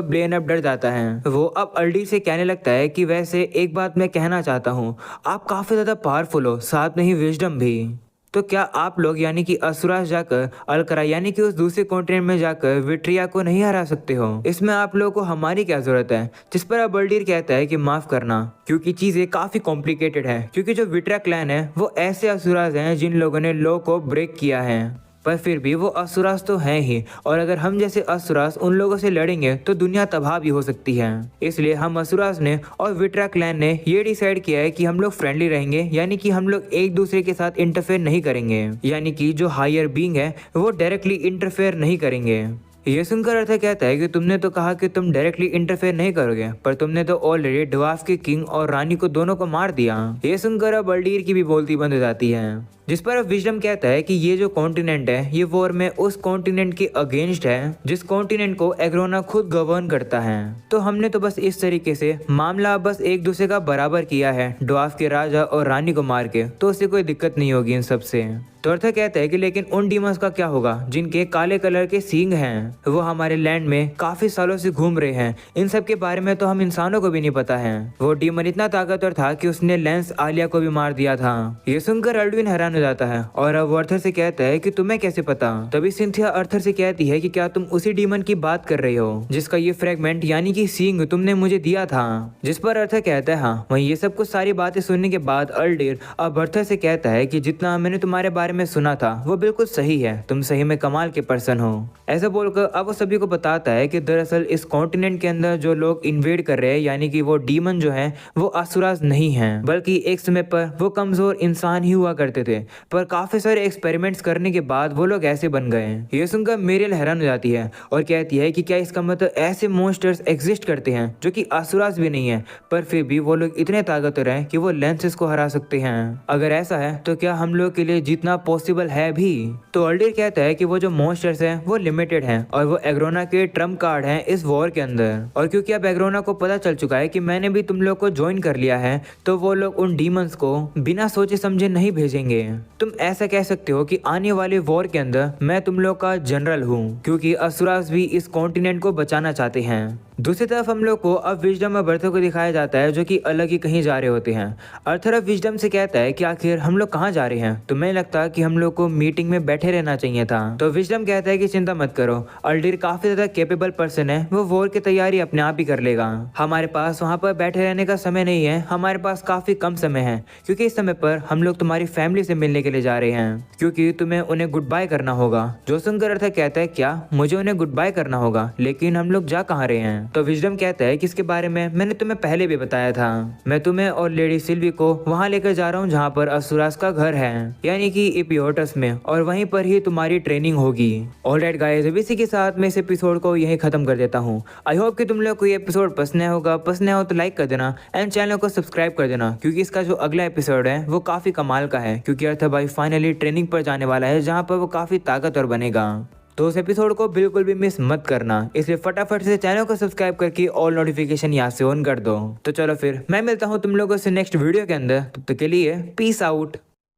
ब्लेन अब डर जाता है। वो अब अल्डीर से कहने लगता है कि वैसे एक बात मैं कहना चाहता हूँ, आप काफी ज्यादा पावरफुल हो, साथ में ही विजडम भी। तो क्या आप लोग यानी कि असुरास जाकर अलकरा यानी कि उस दूसरे कॉन्टिनेंट में जाकर विट्रिया को नहीं हरा सकते हो? इसमें आप लोगों को हमारी क्या जरूरत है? जिस पर अब अल्डीर कहता है कि माफ करना, क्योंकि चीजें काफी कॉम्प्लिकेटेड है। क्योंकि जो विट्रिया क्लैन है वो ऐसे असुरास हैं जिन लोगों ने लॉ को ब्रेक किया है, पर फिर भी वो असुरास तो हैं ही, और अगर हम जैसे असुरास उन लोगों से लड़ेंगे तो दुनिया तबाह भी हो सकती है। इसलिए हम असुरास ने और विट्रिया क्लैन ने ये डिसाइड किया है कि हम लोग फ्रेंडली रहेंगे, यानी कि हम लोग एक दूसरे के साथ इंटरफेयर नहीं करेंगे, यानी कि जो हायर बीइंग है वो डायरेक्टली इंटरफेयर नहीं करेंगे। ये सुनकर अर्थर कहता है कि तुमने तो कहा कि तुम डायरेक्टली इंटरफेयर नहीं करोगे, पर तुमने तो ऑलरेडी ड्वार्फ के किंग और रानी को दोनों को मार दिया। ये सुनकर अब अल्डीर की भी बोलती बंद हो जाती है। जिस पर विजडम कहता है कि ये जो कॉन्टिनेंट है ये वॉर में उस कॉन्टिनेंट के अगेंस्ट है जिस कॉन्टिनेंट को एग्रोना खुद गवर्न करता है। तो हमने तो बस इस तरीके से मामला बस एक दूसरे का बराबर किया है ड्वार्फ के राजा और रानी को मार के, तो उससे कोई दिक्कत नहीं होगी इन सब से। तो अर्थर कहता है कि लेकिन उन डीमंस का क्या होगा जिनके काले कलर के सींग हैं, वो हमारे लैंड में काफी सालों से घूम रहे हैं, इन सब के बारे में तो हम इंसानों को भी नहीं पता है। वो डीमन इतना ताकतवर था कि उसने लेंस आलिया को भी मार दिया था। ये सुनकर अल्डविन हैरान हो जाता है और अब अर्थर से कहता है कि तुम्हें कैसे पता। तभी सिंथिया अर्थर से कहती है कि क्या तुम उसी डीमन की बात कर रही हो जिसका ये फ्रेगमेंट यानी कि सींग तुमने मुझे दिया था। जिस पर अर्थर कहता है हाँ। वहीं ये सब कुछ सारी बातें सुनने के बाद अल्डीर अब अर्थर से कहता है कि जितना मैंने तुम्हारे बारे में सुना था वो बिल्कुल सही है, तुम सही में कमाल के पर्सन हो। ऐसा बोलकर अब वो सभी को बताता है कि दरअसल इस कॉन्टिनेंट के अंदर जो लोग इन्वेड कर रहे हैं यानी कि वो डीमन जो है वो असुराज नहीं है, बल्कि एक समय पर वो कमजोर इंसान ही हुआ करते थे, पर काफी सारे एक्सपेरिमेंट्स करने के बाद वो लोग ऐसे बन गए। ये सुनकर मेरियल हैरान हो जाती है और कहती है कि क्या इसका मतलब ऐसे मॉन्स्टर्स एग्जिस्ट करते हैं जो कि असुराज भी नहीं है, पर फिर भी वो लोग इतने ताकतवर हैं कि वो लेंसेस को हरा सकते हैं। अगर ऐसा है तो क्या हम लोग के लिए जीतना पॉसिबल है भी? तो अल्डीर कहता है कि वो जो मॉन्स्टर्स हैं वो लिमिटेड हैं और वो एग्रोना के ट्रम्प कार्ड हैं इस वॉर के अंदर। और क्योंकि अब एग्रोना को पता चल चुका है कि मैंने भी तुम लोग को ज्वाइन कर लिया है, तो वो लोग उन डीमंस को बिना सोचे समझे नहीं भेजेंगे। तुम ऐसा कह सकते हो कि आने वाले वॉर के अंदर मैं तुम लोग का जनरल हूँ, क्योंकि असुरास भी इस कॉन्टिनेंट को बचाना चाहते हैं। दूसरी तरफ हम लोग को अब विजडम और अर्थर को दिखाया जाता है जो कि अलग ही कहीं जा रहे होते हैं। अर्थर अब विजडम से कहता है कि आखिर हम लोग कहाँ जा रहे हैं, तो मैं लगता कि हम लोग को मीटिंग में बैठे रहना चाहिए था। तो विजडम कहता है कि चिंता मत करो, अल्डीर काफी ज्यादा कैपेबल पर्सन है, वो वॉर की तैयारी अपने आप ही कर लेगा। हमारे पास वहाँ पर बैठे रहने का समय नहीं है, हमारे पास काफी कम समय है, क्योंकि इस समय पर हम लोग तुम्हारी फैमिली से मिलने के लिए जा रहे हैं, क्योंकि तुम्हें उन्हें गुड बाय करना होगा। जो सुनकर अर्थर कहता है क्या मुझे उन्हें गुड बाय करना होगा, लेकिन हम लोग जा कहाँ रहे हैं? तो विजडम कहता है कि इसके बारे में मैंने तुम्हें पहले भी बताया था, मैं तुम्हें और लेडी सिल्वी को वहाँ लेकर जा रहा हूँ जहाँ पर असुरास का घर है, यानी कि इपियोटस में, और वहीं पर ही तुम्हारी ट्रेनिंग होगी। ऑलराइट गाइस, अब इसी के साथ मैं इस एपिसोड को यहीं खत्म कर देता हूँ। आई होप कि तुम लोग को ये एपिसोड पसंद होगा, पसंद हो तो लाइक कर देना एंड चैनल को सब्सक्राइब कर देना, क्योंकि इसका जो अगला एपिसोड है वो काफी कमाल का है, क्योंकि अर्थर भाई फाइनली ट्रेनिंग पर जाने वाला है जहाँ पर वो काफी ताकतवर बनेगा। तो उस एपिसोड को बिल्कुल भी मिस मत करना, इसलिए फटाफट से चैनल को सब्सक्राइब करके ऑल नोटिफिकेशन यहाँ से ऑन कर दो। तो चलो फिर मैं मिलता हूँ तुम लोगों से नेक्स्ट वीडियो के अंदर, तब तक के लिए पीस आउट।